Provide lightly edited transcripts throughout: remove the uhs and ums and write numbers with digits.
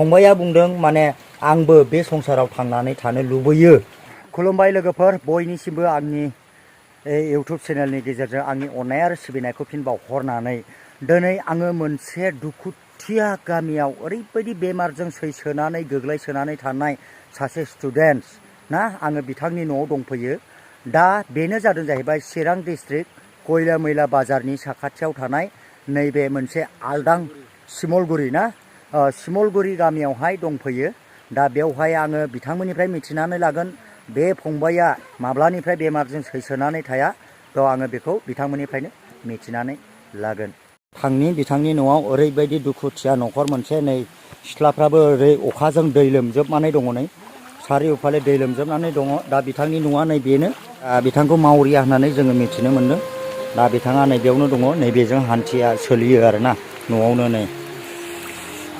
फंबाया बुंदों माने आंबो बे संसाराव थांनानै थानो लुबैयो। खुलुमबाय लोगोफोर, बयनिसिमबो आंनि इउटुब चेनेलनि गेजेरजों आंनि अननाय आरो सिबिनायखौ फिन बावहरनानै दिनै आङो मोनसे दुखुथिया गामियाव ओरैबायदि बेमारजों सैसोनानै गोग्लैसोनानै थानाय सासे स्टुडेन्ट ना, आङो बिथांनि न'आव दंफैयो। दा बेनो जादों जाहैबाय चिरां डिस्ट्रिक्ट कोइला मैला बाजारनि साखाथियाव थानाय नैबे मोनसे आलदां simolguri ना, simolguri गामियावहाय दंफैयो। दा बेवहाय आङो बिथांमोननिफ्राय मिथिनानै लागोन बे फंबाया माब्लानिफ्राय बेमारजों सैसोनानै थाया, थ' आङो बेखौ बिथांमोननिफ्रायनो मिथिनानै लागोन। बिथांनि न'आव ओरैबायदि दुखुथिया न'खर मोनसे, नै सिथ्लाफ्राबो ओरै अखाजों दै लोमजोबनानै दङ, नै सारिउफाले दै लोमजोबनानै दङ। दा बिथांनि न'आ नै बेनो, बिथांखौ मावरिया होननानै जोङो मिथिनो मोन्दों। दा बिथाङा नैबेयावनो दङ, नैबेजों हान्थिया सोलियो आरोना न'आवनो। नै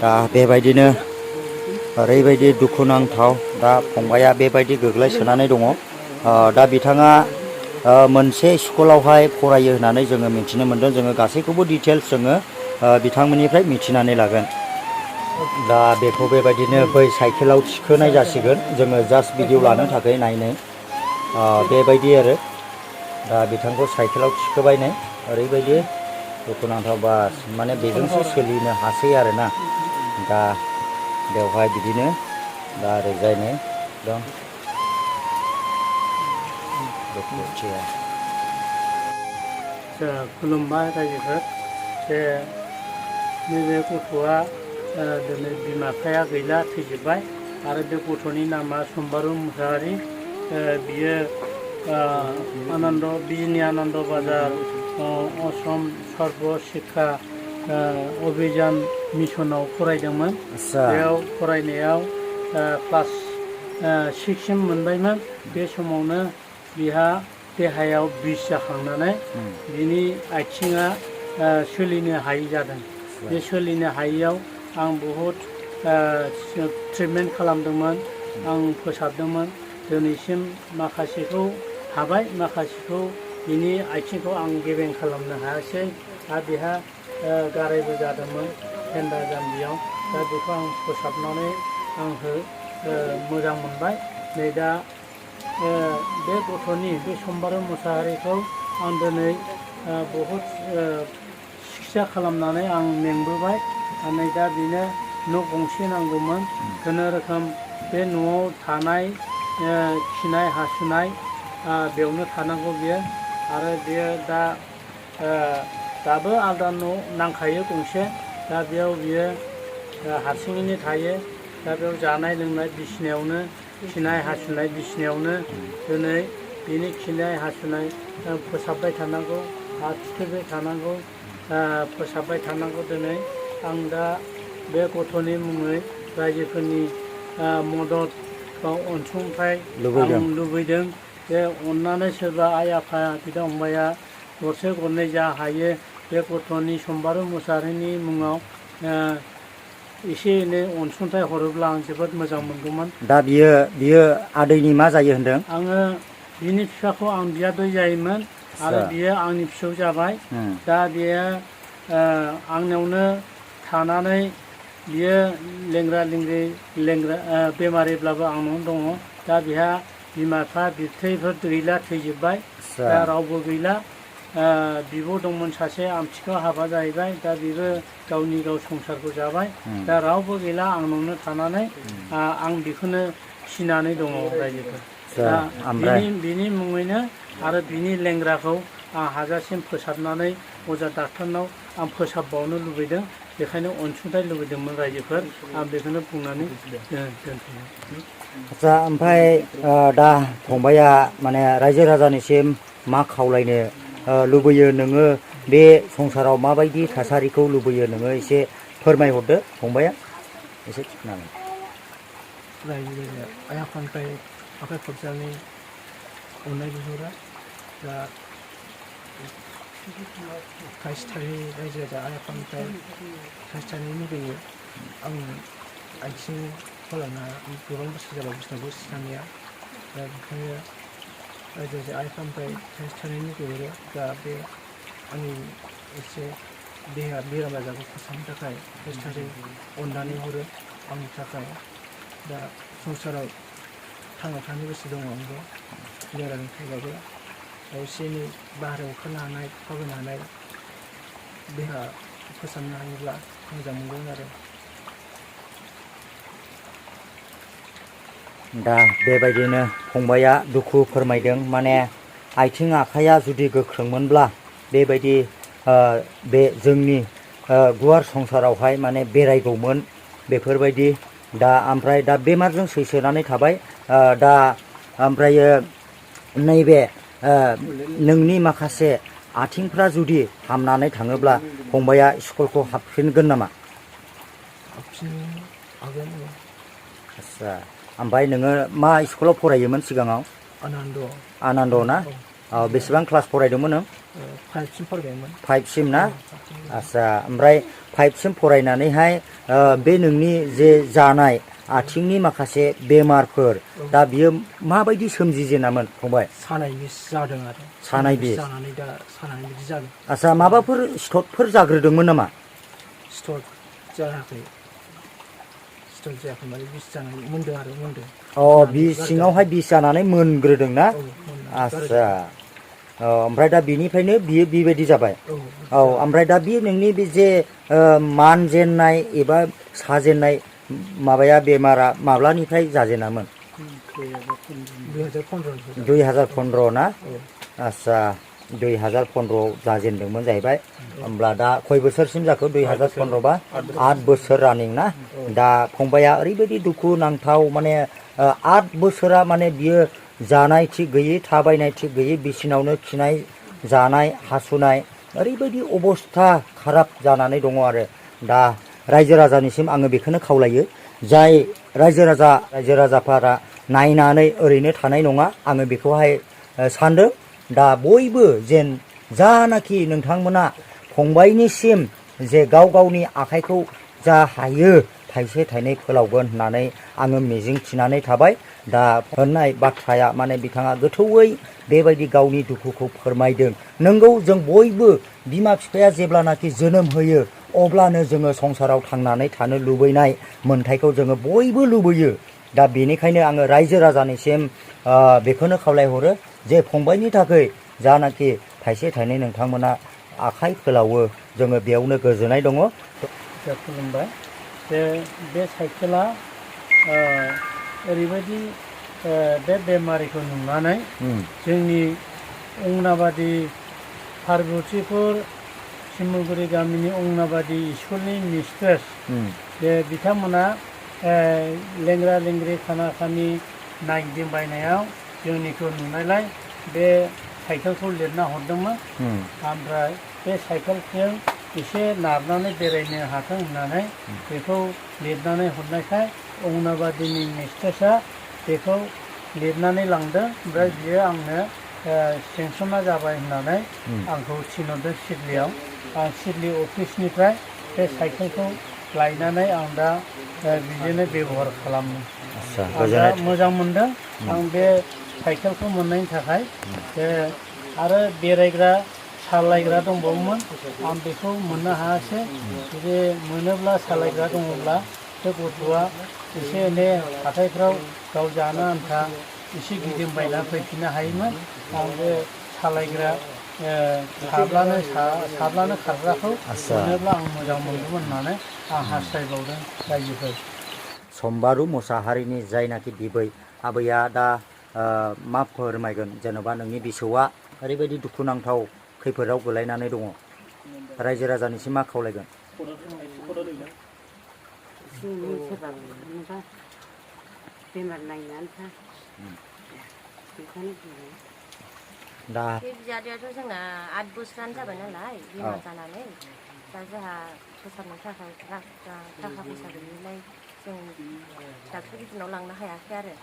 दा बेबायदिनो ओरैबायदि दुखुनांथाव, दा फंबाया बेबायदि गोग्लैसोनानै दङ। दा बिथाङा मोनसे स्कुलावहाय फरायो होननानै जोङो मिथिनो मोन्दों। जोङो गासैखौबो डिटेल्स जोङो बिथांमोननिफ्राय मिथिनानै लागोन। दा बेखौ बेबायदिनो बै साइकेलाव थिखोनाय जासिगोन, जोङो जास्ट भिडिअ लानो थाखाय नायनाय बेबायदि आरो। दा बिथांखौ साइकेलाव थिखोबाय, नै ओरैबायदि दुखुनांथाव, बास माने बेजोंसो सोलिनो हासै आरोना। दा बेवहाय बिदिनो दा ओरैजाय नै दं दुखुथिया। खुलुमबाय रायजोफोर, जे नैबे गथ'आ दिनै बिमा बिफाया गैला, थैजोब्बाय। आरो बे गथ'नि नामा sombaru मुसाहारि। बियो बिजनि आनन्द बाजार असम सर्ब शिक्षा अभियान मिसनाव फरायदोंमोन। बेयाव फरायनायाव क्लास 6 सिम मोनबायमोन। बे समावनो बिहा देहायाव बिस जाखांनानै बिनि आथिङा सोलिनो हायि जादों। बे सोलिनो हायियाव आं बहुद ट्रिटमेन्ट खालामदोंमोन, आं फोसाबदोंमोन। दिनैसिम माखासेखौ हाबाय, माखासेखौ बिनि आथिंखौ आं गेबें खालामनो हायासै। आरो बेहा गारायबो जादोंमोन फेन्दा जान्जियाव। दा बेखौ आं फोसाबनानै आंहो मोजां मोनबाय। नै दा बे गथ'नि, बे sombaru मुसाहारिखौ आं दिनै बहुद सिकित्सा खालामनानै आं मेंबोबाय। नै दा बेनो न' गंसे नांगौमोन। खुनुरोखोम बे न'आव थानाय खिनाय हासुनाय बेयावनो थानांगौ बियो। आरो बियो दा दाबो आलादा न' नांखायो गंसे। दा बेयाव बियो हारसिङैनो थायो। दा बेयाव जानाय लोंनाय बिसिनायावनो, खिनाय हासुनाय बिसिनायावनो। दिनै बिनि खिनाय हासुनाय फोसाबबाय थानांगौ, आरो थुखैबाय थानांगौ, फोसाबबाय थानांगौ। दिनै आं दा बे गथ'नि मुङै रायजोफोरनि मदद बा अनसुंथाइ आं लुबैदों। जे अननानै सोरबा आइ आफा बिदा फंबाया गरसे गरनै जा हायो बे गथ'नि sombaru मुसाहारिनि मुङाव एसे एनै अनसुंथाइ हरोब्ला आं जोबोद मोजां मोनगौमोन। दा बियो आदैनि मा जायो होनदों? आङो बिनि बिफाखौ आं बियादै जायोमोन, आरो बियो आंनि फिसौ जाबाय। दा बियो आंनियावनो थानानै बियो लेंग्रा लेंग्रि बेमारिब्लाबो आंनावनो दङ। दा बेहा बिमा बिफा बिबथैफोर गैला, थैजोब्बाय। दा रावबो गैला। बिब' दंमोन सासे, आमथिखायाव हाबा जाहैबाय। दा बेबो गावनि गाव संसारखौ जाबाय। दा रावबो गैला, आंनावनो थानानै आं बेखौनो फिनानै दङ रायजोफोर। दा बिनि मुङैनो आरो बिनि लेंग्राखौ आं हाजासिम फोसाबनानै अजा डाक्टारनाव आं फोसाबबावनो लुबैदों। बेखायनो अनसुंथाइ लुबैदोंमोन रायजोफोर। आं बेखौनो बुंनानै दोनथ'बाय। आदसा, ओमफ्राय दा फंबाया माने रायजो राजानिसिम मा खावलायनो लुबैयो? नोङो बे संसाराव माबायदि थासारिखौ लुबैयो नोङो एसे फोरमायहरदो फंबाया, एसे खोनागोन। रायजो राजा आइ आफानिफ्राय आखाइ खबजानै अननाय बिहरो। दा थाइसे थाइनै रायजो राजा आइ आफानिफ्राय थाइसे थाइनै लुगैयो। आं आथिंखौ लाना गोबां बोसोर जाबाय बिसनायावबो सिनाया। दा बेखायनो रायजो राजा आइ आफानिफ्राय थाइसे थाइनै लुगैहरो। दा बे आंनि एसे देहा बेराम आजारखौ फोसाबनो थाखाय थाइसे थाइनै अननानै हरो। आंनि थाखाय दा संसाराव थांना थानो गोसो दङ आंबो बेरायनो फैबाबो एसे एनै बाहेरायाव ओंखारनो हानाय थाबायनो हानाय देहा फोसाबनो हायोब्ला मोजां मोनगोन आरो दा बेबायदिनो फंबाया दुखु फोरमायदों माने आथिं आखाइया जुदि गोख्रोंमोनब्ला बेबायदि बे जोंनि गुवार संसारावहाय माने बेरायगौमोन बेफोरबायदि दा ओमफ्राय दा बेमारजों सैसोनानै थाबाय दा ओमफ्रायो नैबे नोंनि माखासे आथिंफ्रा जुदि हामनानै थाङोब्ला फंबाया स्कुलखौ हाबफिनगोन नामा? हाबफिननो हागोन। आच्छा ओमफ्राय नोङो मा स्कुलाव फरायोमोन सिगाङाव? आनन्द ना? बेसेबां क्लास फरायदोंमोन नों? 5सिम फरायबायमोन। 5सिम ना? आच्छा ओमफ्राय 5सिम फरायनानैहाय बे नोंनि जे जानाय आथिंनि माखासे बेमारफोर दा बियो माबायदि सोमजिजेनामोन फंबाय? सानाय बिस जादों आरो सानाय बिस जानानै दा सानाय बिदि जादों। आच्छा माबाफोर स्टकफोर जाग्रोदोंमोन नामा? स्टक जायाखै माने बिस जानानै मोनदों आरो मोनदों। बि सिङावहाय बिस जानानै मोनग्रोदों ना? आच्छा ओमफ्राय दा बिनिफ्रायनो बियो बेबायदि जाबाय। ओमफ्राय दा बे नोंनि बे जे मानजेननाय एबा साजेननाय माबाया बेमारा माब्लानिफ्राय जाजेनामोन? 2015 ना? आच्छा 2015 जाजेनदोंमोन जाहैबाय। होमब्ला दा खय बोसोरसिम जाखो 2015 बा 8 बोसोर रानिं ना? दा फंबाया ओरैबायदि दुखु नांथाव माने 8 बोसोरा माने बियो जानाय थिग गैयै थाबायनाय थिग गैयै बिसिनावनो खिनाय जानाय हासुनाय ओरैबायदि अबस्था खाराब जानानै दङ आरो दा रायजो राजानिसिम आङो बेखौनो खावलायो जाय रायजो राजाफोरा नायनानै ओरैनो थानाय नङा आङो बेखौहाय सानदों दा बयबो जेन जानाखि नोंथांमोना फंबायनिसिम जे गाव गावनि आखाइखौ जा हायो थाइसे थाइनै फोलावगोन होननानै आङो मिजिं थिनानै थाबाय। दा होननाय बाथ्राया माने बिथाङा गोथौयै बेबायदि गावनि दुखुखौ फोरमायदों। नोंगौ जों बयबो बिमा बिफाया जेब्लानाखि जोनोम होयो अब्लानो जोङो संसाराव थांनानै थानो लुबैनाय मोन्थायखौ जोङो बयबो लुबैयो। दा बेनिखायनो आङो रायजो राजानिसिम बेखौनो खावलायहरो जे फंबायनि थाखाय जानाखि थाइसे थाइनै नोंथांमोना आखाइ फोलावो जोङो बेयावनो गोजोननाय दङ। खुलुमबाय। बे साइकेला ओरैबायदि बे बेमारिखौ नुनानै जोंनि अंगनाबादि पार्बतीपुर सिमलगुरि गामिनि अंगनाबादि स्कुलनि मिस्ट्रेस बे बिथांमोना लेंग्रा लेंग्रि खाना खानि नायगिदिंबायनायाव जोंनिखौ नुनायलाय बे साइकेलखौ लिरना हरदोंमोन। ओमफ्राय बे साइकेलजों एसे नारनानै बेरायनो हाथों होननानै बेखौ लिरनानै हरनायखाय अंगनाबादिनि मिस्ट्रेसा बेखौ लिरनानै लांदों। ओमफ्राय बियो आंनो सेंसना जाबाय होननानै आंखौ थिनहरदों सिडलियाव। आं सिडलि अफिसनिफ्राय बे साइकेलखौ लायनानै आं दा बिदिनो बेबहार खालामो। आं दा मोजां मोनदों आं बे साइकेलखौ मोननायनि थाखाय। आरो बेरायग्रा सालायग्रा दंबावोमोन आं बेखौ मोननो हायासै। जुदि मोनोब्ला सालायग्रा दङब्ला बे गथ'आ एसे एनै हाथायफ्राव गाव जानो आन्था एसे गिदिंबायना फैफिननो हायोमोन। आं बे सालायग्रा साब्लानो खारग्राखौ मोनोब्ला आं मोजां मोनगौमोन होननानै आं हास्थायबावदों रायजोफोर। समबारु मोसाहारिनि जायनाखि बिबै आबैया दा मा फोरमायगोन जेन'बा नोंनि बिसौआ ओरैबायदि दुखुनांथाव खैफोदाव गोलैनानै दङ रायजो राजानिसिम मा खावलायगोन? बेमार नायनो आन्था बेखौनो बुंबाय। दा बे बियादैआथ' जोंना 8 बोसोरानो जाबाय नालाय बेमार जानानै दा जोंहा फोसाबनो थाखाय थाखा फैसा गैयिलाय जों डाक्टर गिदिरनाव लांनो हायाखै आरो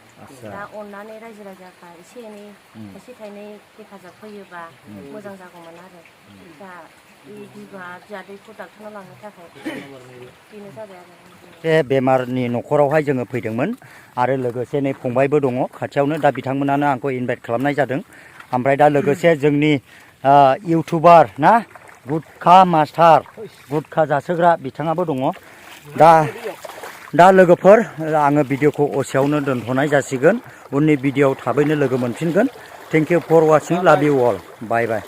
दा अननानै रायजो राजाफ्रा एसे एनै थाइसे थाइनै हेफाजाब होयोबा मोजां जागौमोन आरो दा बियादैखौ डाक्टरनाव लांनो थाखाय बेनो जाबाय आरो बे बेमारनि न'खरावहाय जोङो फैदोंमोन आरो लोगोसे नै फंबायबो दङ खाथियावनो दा बिथांमोनानो आंखौ इनभाइट खालामनाय जादों। ओमफ्राय दा लोगोसे जोंनि इउटुबार ना गुटखा मास्टार गुटखा जासोग्रा बिथाङाबो दङ। दा दा लोगोफोर आङो भिडिअखौ असेयावनो दोनथ'नाय जासिगोन उननि भिडिअआव थाबैनो लोगो मोनफिनगोन थेंक इउ फर वाचिं लाभ इउ अल बाय बाय